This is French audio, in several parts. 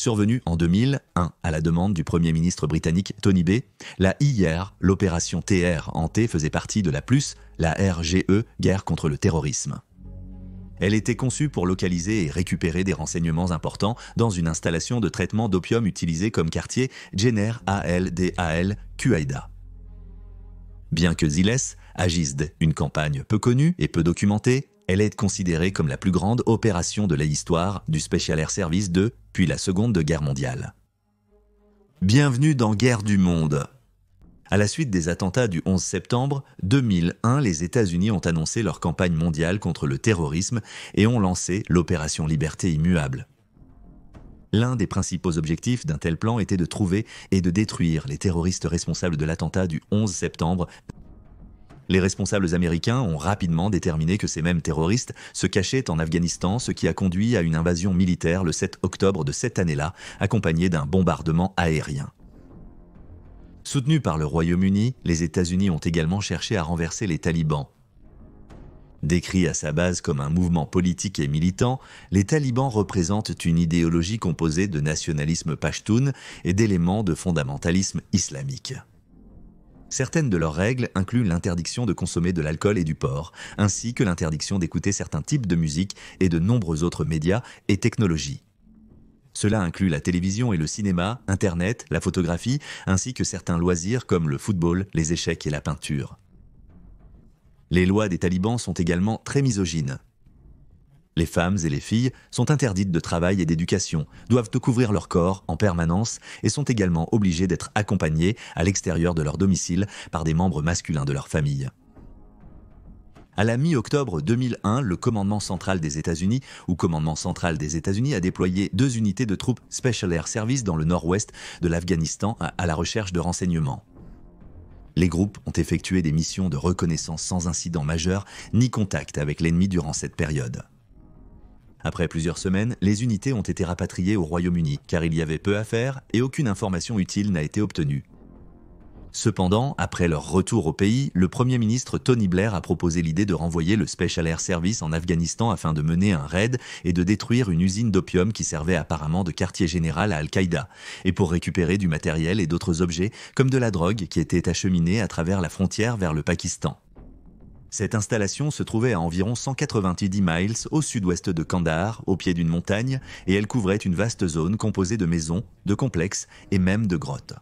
Survenue en 2001 à la demande du Premier ministre britannique Tony Blair, la IR, l'opération TR en T, faisait partie de la RGE, guerre contre le terrorisme. Elle était conçue pour localiser et récupérer des renseignements importants dans une installation de traitement d'opium utilisée comme quartier Jener Al-Dal Qaïda. Bien que Ziles agisse d'une campagne peu connue et peu documentée, elle est considérée comme la plus grande opération de l'histoire du Special Air Service depuis la Seconde Guerre mondiale. Bienvenue dans Guerre du monde. À la suite des attentats du 11 septembre 2001, les États-Unis ont annoncé leur campagne mondiale contre le terrorisme et ont lancé l'opération Liberté immuable. L'un des principaux objectifs d'un tel plan était de trouver et de détruire les terroristes responsables de l'attentat du 11 septembre. Les responsables américains ont rapidement déterminé que ces mêmes terroristes se cachaient en Afghanistan, ce qui a conduit à une invasion militaire le 7 octobre de cette année-là, accompagnée d'un bombardement aérien. Soutenus par le Royaume-Uni, les États-Unis ont également cherché à renverser les talibans. Décrits à sa base comme un mouvement politique et militant, les talibans représentent une idéologie composée de nationalisme pachtoun et d'éléments de fondamentalisme islamique. Certaines de leurs règles incluent l'interdiction de consommer de l'alcool et du porc, ainsi que l'interdiction d'écouter certains types de musique et de nombreux autres médias et technologies. Cela inclut la télévision et le cinéma, Internet, la photographie, ainsi que certains loisirs comme le football, les échecs et la peinture. Les lois des talibans sont également très misogynes. Les femmes et les filles sont interdites de travail et d'éducation, doivent couvrir leur corps en permanence et sont également obligées d'être accompagnées à l'extérieur de leur domicile par des membres masculins de leur famille. À la mi-octobre 2001, le commandement central des États-Unis, ou commandement central des États-Unis, a déployé 2 unités de troupes Special Air Service dans le nord-ouest de l'Afghanistan à la recherche de renseignements. Les groupes ont effectué des missions de reconnaissance sans incident majeur ni contact avec l'ennemi durant cette période. Après plusieurs semaines, les unités ont été rapatriées au Royaume-Uni car il y avait peu à faire et aucune information utile n'a été obtenue. Cependant, après leur retour au pays, le Premier ministre Tony Blair a proposé l'idée de renvoyer le Special Air Service en Afghanistan afin de mener un raid et de détruire une usine d'opium qui servait apparemment de quartier général à Al-Qaïda, et pour récupérer du matériel et d'autres objets, comme de la drogue qui était acheminée à travers la frontière vers le Pakistan. Cette installation se trouvait à environ 190 miles au sud-ouest de Kandahar, au pied d'une montagne, et elle couvrait une vaste zone composée de maisons, de complexes et même de grottes.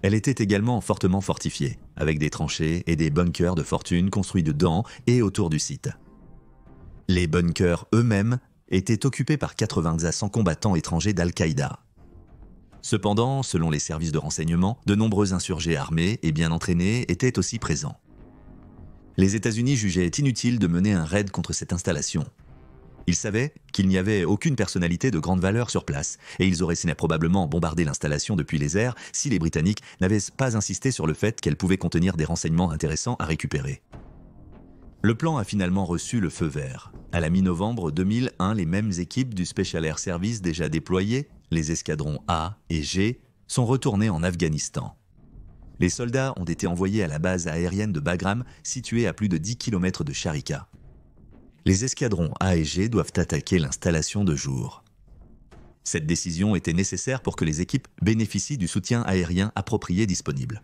Elle était également fortement fortifiée, avec des tranchées et des bunkers de fortune construits dedans et autour du site. Les bunkers eux-mêmes étaient occupés par 80 à 100 combattants étrangers d'Al-Qaïda. Cependant, selon les services de renseignement, de nombreux insurgés armés et bien entraînés étaient aussi présents. Les États-Unis jugeaient inutile de mener un raid contre cette installation. Ils savaient qu'il n'y avait aucune personnalité de grande valeur sur place, et ils auraient probablement bombardé l'installation depuis les airs si les Britanniques n'avaient pas insisté sur le fait qu'elle pouvait contenir des renseignements intéressants à récupérer. Le plan a finalement reçu le feu vert. À la mi-novembre 2001, les mêmes équipes du Special Air Service déjà déployées, les escadrons A et G, sont retournés en Afghanistan. Les soldats ont été envoyés à la base aérienne de Bagram, située à plus de 10 km de Sharika. Les escadrons A et G doivent attaquer l'installation de jour. Cette décision était nécessaire pour que les équipes bénéficient du soutien aérien approprié disponible.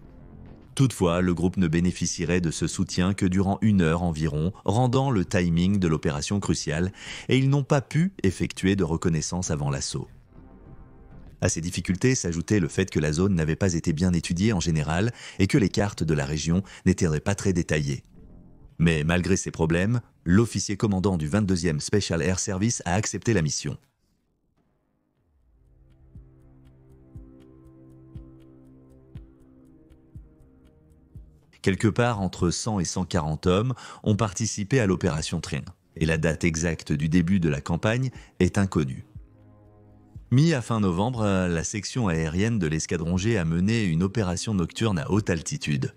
Toutefois, le groupe ne bénéficierait de ce soutien que durant 1 heure environ, rendant le timing de l'opération crucial, et ils n'ont pas pu effectuer de reconnaissance avant l'assaut. À ces difficultés s'ajoutait le fait que la zone n'avait pas été bien étudiée en général et que les cartes de la région n'étaient pas très détaillées. Mais malgré ces problèmes, l'officier commandant du 22e Special Air Service a accepté la mission. Quelque part entre 100 et 140 hommes ont participé à l'opération Train, et la date exacte du début de la campagne est inconnue. Mi à fin novembre, la section aérienne de l'escadron G a mené une opération nocturne à haute altitude.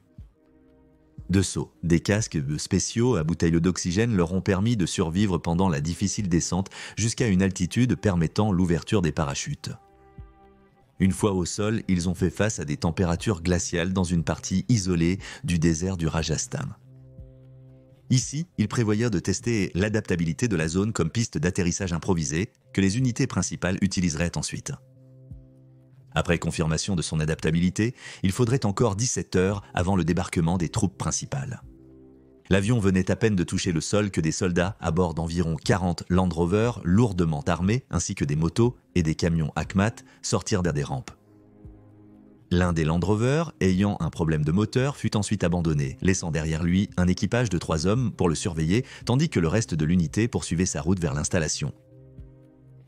2 sauts, des casques spéciaux à bouteilles d'oxygène leur ont permis de survivre pendant la difficile descente jusqu'à une altitude permettant l'ouverture des parachutes. Une fois au sol, ils ont fait face à des températures glaciales dans une partie isolée du désert du Rajasthan. Ici, ils prévoyaient de tester l'adaptabilité de la zone comme piste d'atterrissage improvisée que les unités principales utiliseraient ensuite. Après confirmation de son adaptabilité, il faudrait encore 17 heures avant le débarquement des troupes principales. L'avion venait à peine de toucher le sol que des soldats à bord d'environ 40 Land Rover lourdement armés, ainsi que des motos et des camions ACMAT, sortirent des rampes. L'un des Land Rover, ayant un problème de moteur, fut ensuite abandonné, laissant derrière lui un équipage de 3 hommes pour le surveiller, tandis que le reste de l'unité poursuivait sa route vers l'installation.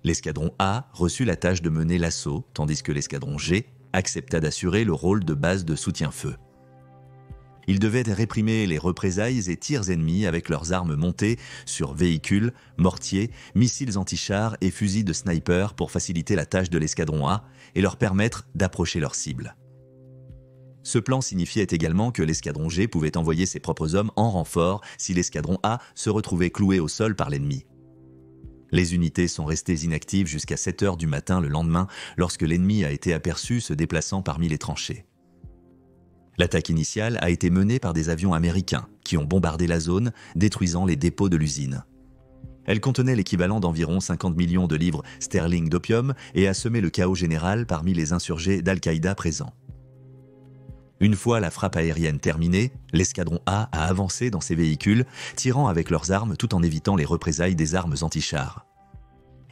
L'escadron A reçut la tâche de mener l'assaut, tandis que l'escadron G accepta d'assurer le rôle de base de soutien-feu. Ils devaient réprimer les représailles et tirs ennemis avec leurs armes montées sur véhicules, mortiers, missiles anti-chars et fusils de sniper pour faciliter la tâche de l'escadron A et leur permettre d'approcher leur cible. Ce plan signifiait également que l'escadron G pouvait envoyer ses propres hommes en renfort si l'escadron A se retrouvait cloué au sol par l'ennemi. Les unités sont restées inactives jusqu'à 7 heures du matin le lendemain lorsque l'ennemi a été aperçu se déplaçant parmi les tranchées. L'attaque initiale a été menée par des avions américains qui ont bombardé la zone, détruisant les dépôts de l'usine. Elle contenait l'équivalent d'environ 50 millions de livres sterling d'opium et a semé le chaos général parmi les insurgés d'Al-Qaïda présents. Une fois la frappe aérienne terminée, l'escadron A a avancé dans ses véhicules, tirant avec leurs armes tout en évitant les représailles des armes anti-chars.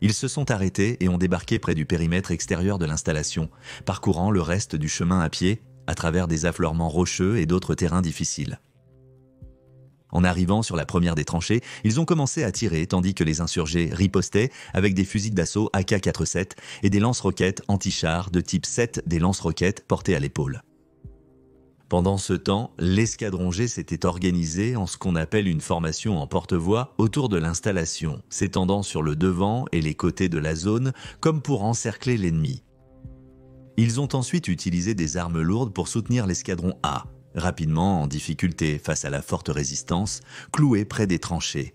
Ils se sont arrêtés et ont débarqué près du périmètre extérieur de l'installation, parcourant le reste du chemin à pied, à travers des affleurements rocheux et d'autres terrains difficiles. En arrivant sur la première des tranchées, ils ont commencé à tirer tandis que les insurgés ripostaient avec des fusils d'assaut AK-47 et des lance-roquettes anti-chars de type 7 des lance-roquettes portés à l'épaule. Pendant ce temps, l'escadron G s'était organisé en ce qu'on appelle une formation en porte-voix autour de l'installation, s'étendant sur le devant et les côtés de la zone comme pour encercler l'ennemi. Ils ont ensuite utilisé des armes lourdes pour soutenir l'escadron A, rapidement en difficulté face à la forte résistance, cloué près des tranchées.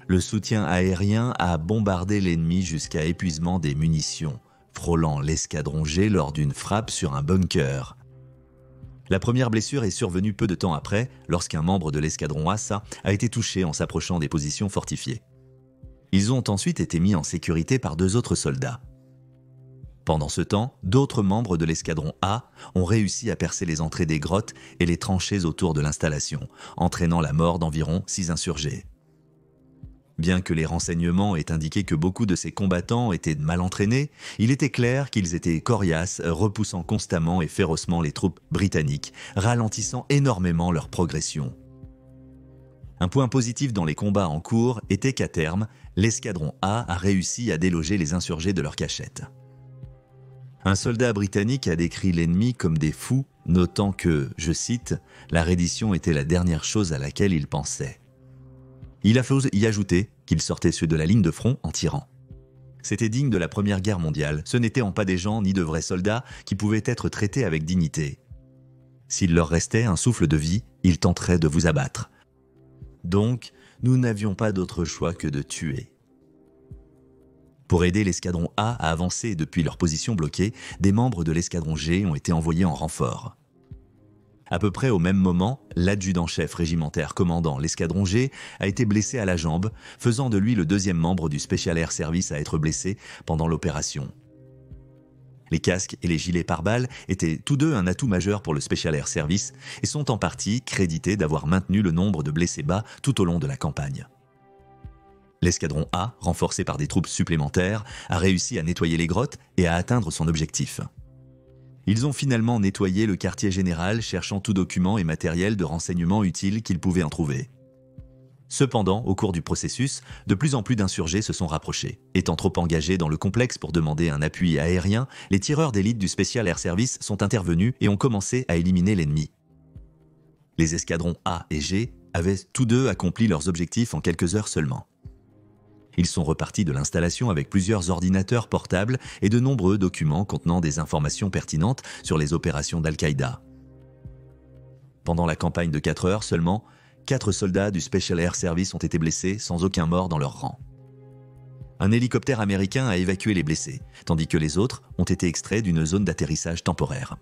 Le soutien aérien a bombardé l'ennemi jusqu'à épuisement des munitions, frôlant l'escadron G lors d'une frappe sur un bunker. La première blessure est survenue peu de temps après, lorsqu'un membre de l'escadron A a été touché en s'approchant des positions fortifiées. Ils ont ensuite été mis en sécurité par 2 autres soldats. Pendant ce temps, d'autres membres de l'escadron A ont réussi à percer les entrées des grottes et les tranchées autour de l'installation, entraînant la mort d'environ 6 insurgés. Bien que les renseignements aient indiqué que beaucoup de ces combattants étaient mal entraînés, il était clair qu'ils étaient coriaces, repoussant constamment et férocement les troupes britanniques, ralentissant énormément leur progression. Un point positif dans les combats en cours était qu'à terme, l'escadron A a réussi à déloger les insurgés de leur cachette. Un soldat britannique a décrit l'ennemi comme des fous, notant que, je cite, « la reddition était la dernière chose à laquelle il pensait ». Il a fait y ajouter qu'il sortait de la ligne de front en tirant. C'était digne de la Première Guerre mondiale, ce n'étaient pas des gens ni de vrais soldats qui pouvaient être traités avec dignité. S'il leur restait un souffle de vie, ils tenteraient de vous abattre. Donc, nous n'avions pas d'autre choix que de tuer. Pour aider l'escadron A à avancer depuis leur position bloquée, des membres de l'escadron G ont été envoyés en renfort. À peu près au même moment, l'adjudant-chef régimentaire commandant l'escadron G a été blessé à la jambe, faisant de lui le 2e membre du Special Air Service à être blessé pendant l'opération. Les casques et les gilets pare-balles étaient tous deux un atout majeur pour le Special Air Service et sont en partie crédités d'avoir maintenu le nombre de blessés bas tout au long de la campagne. L'escadron A, renforcé par des troupes supplémentaires, a réussi à nettoyer les grottes et à atteindre son objectif. Ils ont finalement nettoyé le quartier général, cherchant tout document et matériel de renseignement utile qu'ils pouvaient en trouver. Cependant, au cours du processus, de plus en plus d'insurgés se sont rapprochés. Étant trop engagés dans le complexe pour demander un appui aérien, les tireurs d'élite du Special Air Service sont intervenus et ont commencé à éliminer l'ennemi. Les escadrons A et G avaient tous deux accompli leurs objectifs en quelques heures seulement. Ils sont repartis de l'installation avec plusieurs ordinateurs portables et de nombreux documents contenant des informations pertinentes sur les opérations d'Al-Qaïda. Pendant la campagne de 4 heures seulement, 4 soldats du Special Air Service ont été blessés sans aucun mort dans leur rang. Un hélicoptère américain a évacué les blessés, tandis que les autres ont été extraits d'une zone d'atterrissage temporaire.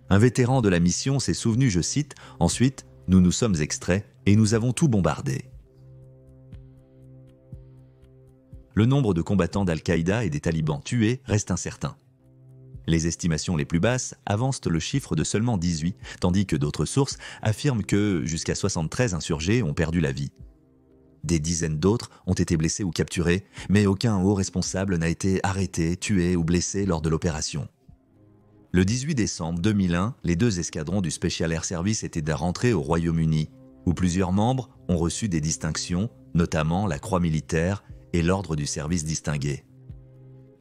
Un vétéran de la mission s'est souvenu, je cite, « Ensuite, nous nous sommes extraits et nous avons tout bombardé ». le nombre de combattants d'Al-Qaïda et des talibans tués reste incertain. Les estimations les plus basses avancent le chiffre de seulement 18, tandis que d'autres sources affirment que jusqu'à 73 insurgés ont perdu la vie. Des dizaines d'autres ont été blessés ou capturés, mais aucun haut responsable n'a été arrêté, tué ou blessé lors de l'opération. Le 18 décembre 2001, les 2 escadrons du Special Air Service étaient rentrés au Royaume-Uni, où plusieurs membres ont reçu des distinctions, notamment la Croix militaire et l'Ordre du service distingué.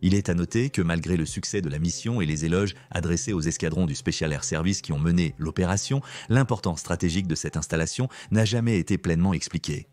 Il est à noter que malgré le succès de la mission et les éloges adressés aux escadrons du Special Air Service qui ont mené l'opération, l'importance stratégique de cette installation n'a jamais été pleinement expliquée.